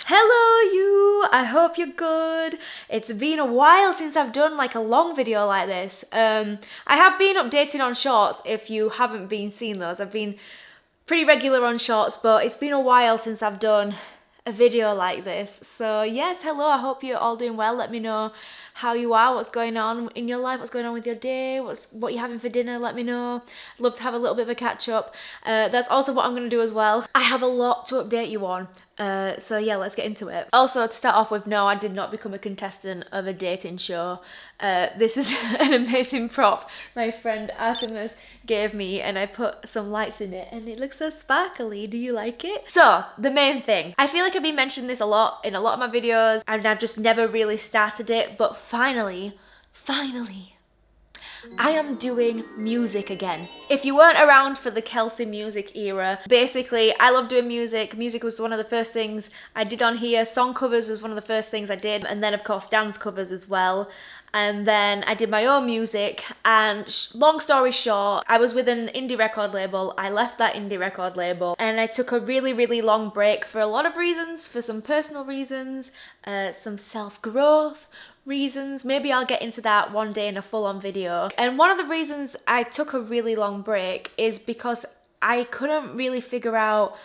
Hello you! I hope you're good. It's been a while since I've done like a long video like this. I have been updating on shorts if you haven't been seeing those. I've been pretty regular on shorts, but it's been a while since I've done a video like this. So yes, hello, I hope you're all doing well. Let me know how you are, what's going on in your life, what's going on with your day, what you're having for dinner, let me know. I'd love to have a little bit of a catch up. That's also what I'm going to do as well. I have a lot to update you on. So yeah, let's get into it. Also, to start off with, no, I did not become a contestant of a dating show. This is an amazing prop my friend Artemis gave me, and I put some lights in it and it looks so sparkly. Do you like it? So, the main thing. I feel like I've been mentioning this a lot in a lot of my videos and I've just never really started it, but finally, I am doing music again. If you weren't around for the Kelsey music era, basically I love doing music. Music was one of the first things I did on here. Song covers was one of the first things I did, and then of course dance covers as well. And then I did my own music, and long story short, I was with an indie record label. I left that indie record label and I took a really long break for a lot of reasons, for some personal reasons, some self-growth reasons. Maybe I'll get into that one day in a full-on video. And one of the reasons I took a really long break is because I couldn't really figure out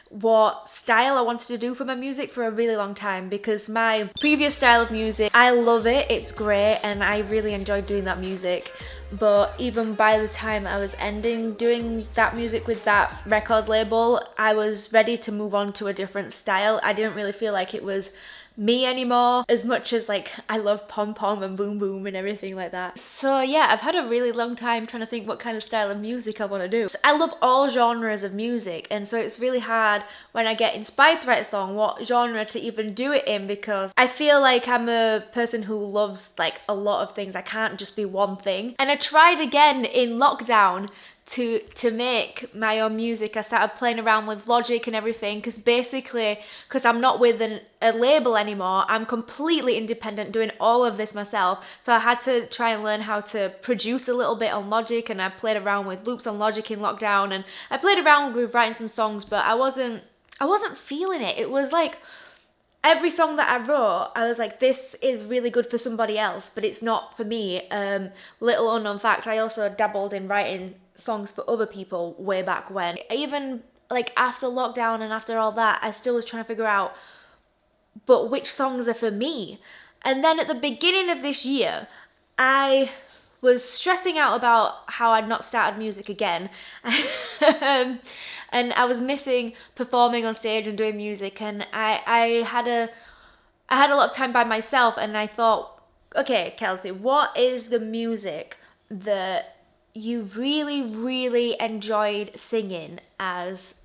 what style I wanted to do for my music for a really long time, because my previous style of music, I love it, it's great, and I really enjoyed doing that music. But even by the time I was ending doing that music with that record label, I was ready to move on to a different style. I didn't really feel like it was me anymore, as much as like I love pom pom and boom boom and everything like that. So yeah, I've had a really long time trying to think what kind of style of music I want to do. So I love all genres of music, and so it's really hard when I get inspired to write a song what genre to even do it in, because I feel like I'm a person who loves like a lot of things. I can't just be one thing. And I tried again in lockdown to make my own music. I started playing around with Logic and everything, because I'm not with a label anymore. I'm completely independent doing all of this myself. So I had to try and learn how to produce a little bit on Logic, and I played around with loops on Logic in lockdown, and I played around with writing some songs, but I wasn't feeling it. It was like every song that I wrote, I was like, this is really good for somebody else, but it's not for me. Little unknown fact, I also dabbled in writing songs for other people way back when. Even like after lockdown and after all that, I still was trying to figure out, but which songs are for me? And then at the beginning of this year, I was stressing out about how I'd not started music again. And I was missing performing on stage and doing music, and I had a lot of time by myself, and I thought, okay, Kelsey, what is the music that you really enjoyed singing as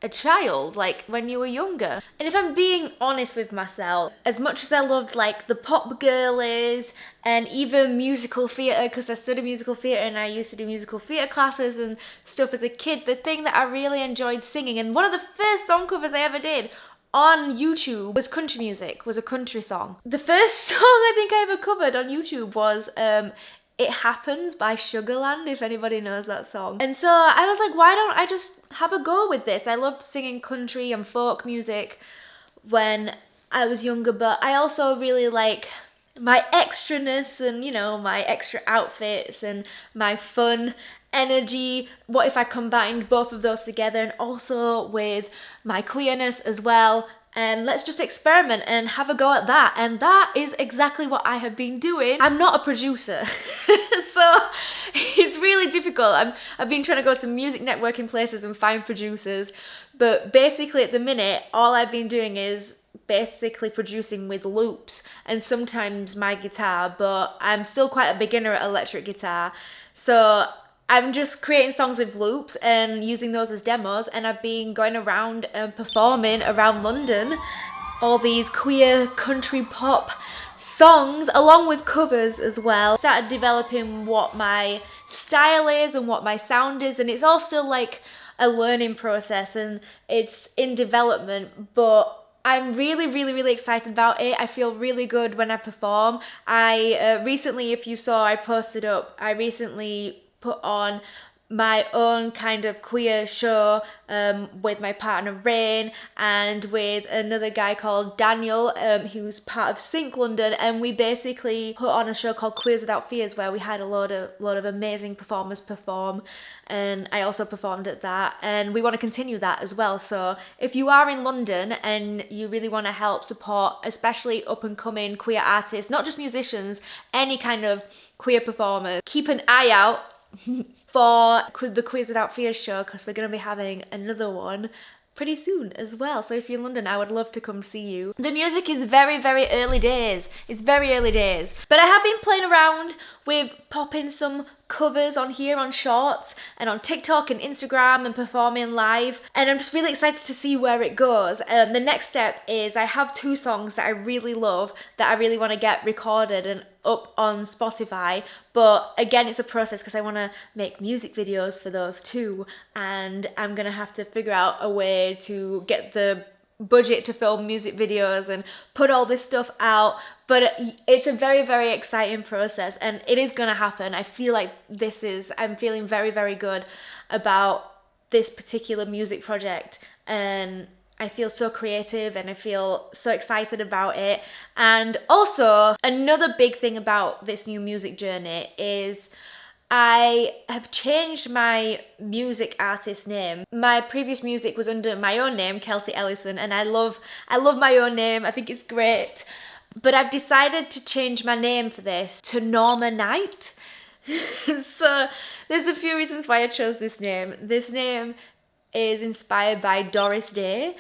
a child, like when you were younger? And if I'm being honest with myself, as much as I loved like the pop girlies and even musical theatre, because I studied musical theatre and I used to do musical theatre classes and stuff as a kid, the thing that I really enjoyed singing, and one of the first song covers I ever did on YouTube was country music, was a country song. The first song I think I ever covered on YouTube was It Happens by Sugarland, if anybody knows that song. And so I was like, why don't I just have a go with this? I loved singing country and folk music when I was younger, but I also really like my extraness and, you know, my extra outfits and my fun energy. What if I combined both of those together, and also with my queerness as well? And let's just experiment and have a go at that. And that is exactly what I have been doing. I'm not a producer, so it's really difficult. I've been trying to go to music networking places and find producers, but basically at the minute, all I've been doing is basically producing with loops and sometimes my guitar, but I'm still quite a beginner at electric guitar. So I'm just creating songs with loops and using those as demos, and I've been going around and performing around London all these queer country pop songs along with covers as well. Started developing what my style is and what my sound is, and it's all still like a learning process and it's in development, but I'm really excited about it. I feel really good when I perform. I recently, if you saw, I posted up, I recently put on my own kind of queer show with my partner Rain and with another guy called Daniel who's part of Sync London, and we basically put on a show called Queers Without Fears where we had a lot of amazing performers perform, and I also performed at that, and we want to continue that as well. So if you are in London and you really want to help support especially up and coming queer artists, not just musicians, any kind of queer performers, keep an eye out for the Queers Without Fears show, because we're going to be having another one pretty soon as well. So if you're in London, I would love to come see you. The music is very, very early days. It's very early days. But I have been playing around with popping some covers on here on Shorts and on TikTok and Instagram and performing live, and I'm just really excited to see where it goes. The next step is I have 2 songs that I really love that I really want to get recorded and up on Spotify, but again it's a process because I want to make music videos for those 2, and I'm gonna have to figure out a way to get the budget to film music videos and put all this stuff out. But it's a very, very exciting process, and it is gonna happen. I feel like I'm feeling very, very good about this particular music project, and I feel so creative and I feel so excited about it. And also another big thing about this new music journey is I have changed my music artist name. My previous music was under my own name, Kelsey Ellison, and I love my own name. I think it's great. But I've decided to change my name for this to Norma Knight. So there's a few reasons why I chose this name. This name is inspired by Doris Day.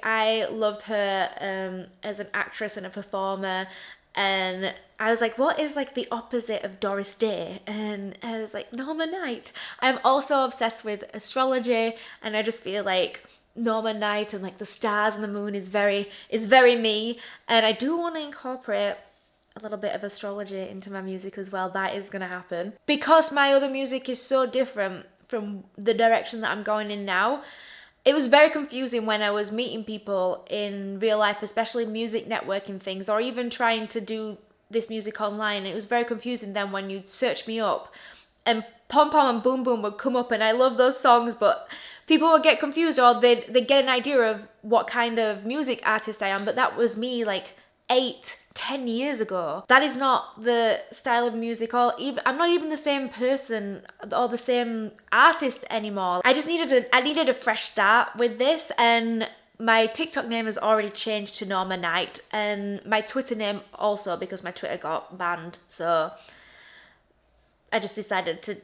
I loved her as an actress and a performer, and I was like, what is like the opposite of Doris Day? And I was like, Norma Knight. I'm also obsessed with astrology, and I just feel like Norma Knight and like the stars and the moon is very me, and I do want to incorporate a little bit of astrology into my music as well. That is gonna happen because my other music is so different from the direction that I'm going in now. It was very confusing when I was meeting people in real life, especially music networking things, or even trying to do this music online. It was very confusing then when you'd search me up and Pom Pom and Boom Boom would come up, and I love those songs, but people would get confused, or they'd get an idea of what kind of music artist I am, but that was me like 8-10 years ago. That is not the style of music, or even I'm not even the same person or the same artist anymore. I needed a fresh start with this, and my TikTok name has already changed to Norma Knight, and my Twitter name also, because my Twitter got banned. So I just decided to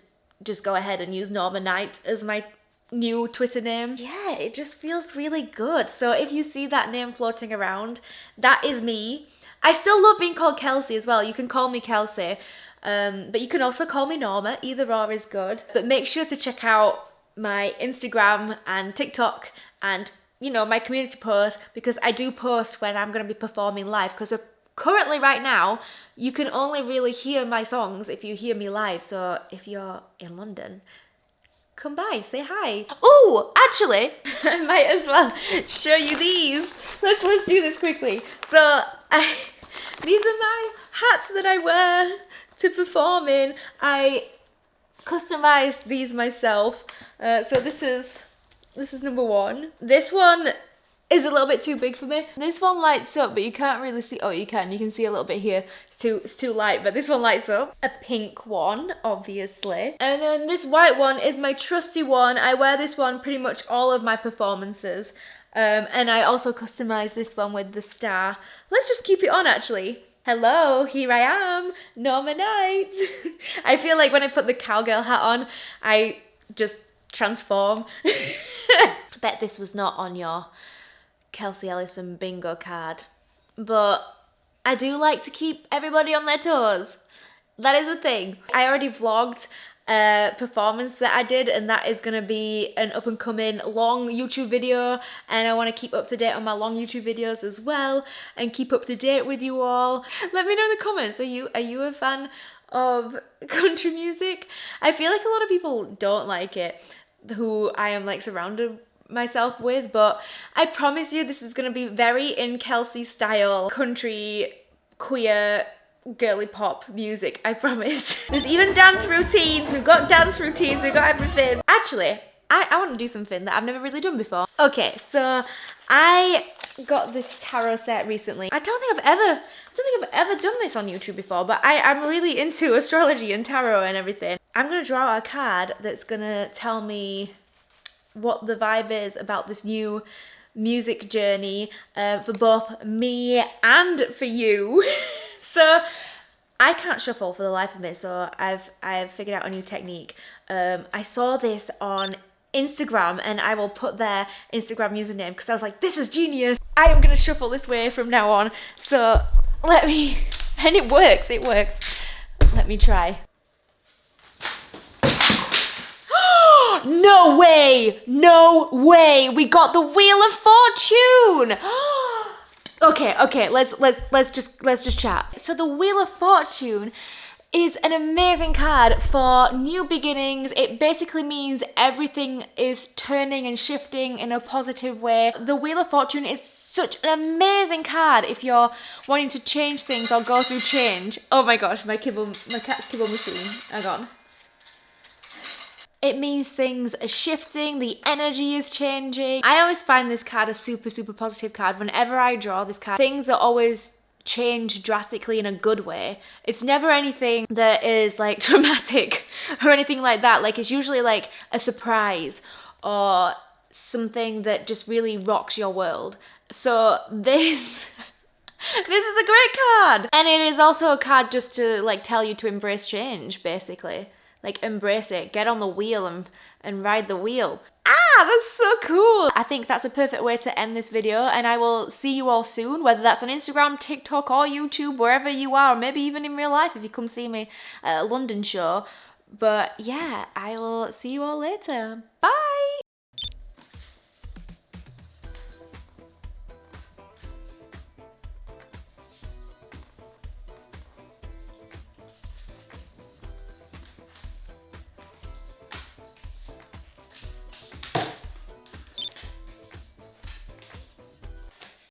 just go ahead and use Norma Knight as my new Twitter name. Yeah, it just feels really good. So if you see that name floating around, that is me. I still love being called Kelsey as well. You can call me Kelsey, but you can also call me Norma. Either or is good. But make sure to check out my Instagram and TikTok and, you know, my community posts, because I do post when I'm going to be performing live, because currently right now you can only really hear my songs if you hear me live. So if you're in London, come by, say hi. Oh, actually, I might as well show you these. Let's do this quickly. So these are my hats that I wear to perform in. I customized these myself. So this is number 1. This one is a little bit too big for me. This one lights up, but you can't really see. Oh, you can see a little bit here. It's too light, but this one lights up. A pink one, obviously. And then this white one is my trusty one. I wear this one pretty much all of my performances. And I also customized this one with the star. Let's just keep it on, actually. Hello, here I am, Norma Knight. I feel like when I put the cowgirl hat on, I just transform. Bet this was not on your Kelsey Ellison bingo card, but I do like to keep everybody on their toes. That is a thing. I already vlogged a performance that I did, and that is going to be an up and coming long YouTube video, and I want to keep up to date on my long YouTube videos as well and keep up to date with you all. Let me know in the comments, are you a fan of country music? I feel like a lot of people don't like it, who I am like surrounded myself with, but I promise you this is going to be very in Kelsey style, country, queer, girly pop music, I promise. There's even dance routines. We've got dance routines, we've got everything. Actually, I want to do something that I've never really done before. Okay, so I got this tarot set recently. I don't think I've ever done this on YouTube before, but I'm really into astrology and tarot and everything. I'm gonna draw out a card that's gonna tell me what the vibe is about this new music journey for both me and for you. So I can't shuffle for the life of me, so I've figured out a new technique. I saw this on Instagram, and I will put their Instagram username because I was like, this is genius. I am gonna shuffle this way from now on. So let me, and it works. Let me try. No way! No way! We got the Wheel of Fortune! Okay, let's just chat. So the Wheel of Fortune is an amazing card for new beginnings. It basically means everything is turning and shifting in a positive way. The Wheel of Fortune is such an amazing card if you're wanting to change things or go through change. Oh my gosh, my cat's kibble machine. Hang on. It means things are shifting, the energy is changing. I always find this card a super positive card. Whenever I draw this card, things are always change drastically in a good way. It's never anything that is like traumatic or anything like that. Like it's usually like a surprise or something that just really rocks your world. So this is a great card. And it is also a card just to like tell you to embrace change, basically. Like embrace it, get on the wheel and ride the wheel. Ah, that's so cool. I think that's a perfect way to end this video, and I will see you all soon, whether that's on Instagram, TikTok, or YouTube, wherever you are, or maybe even in real life if you come see me at a London show. But yeah, I will see you all later. Bye.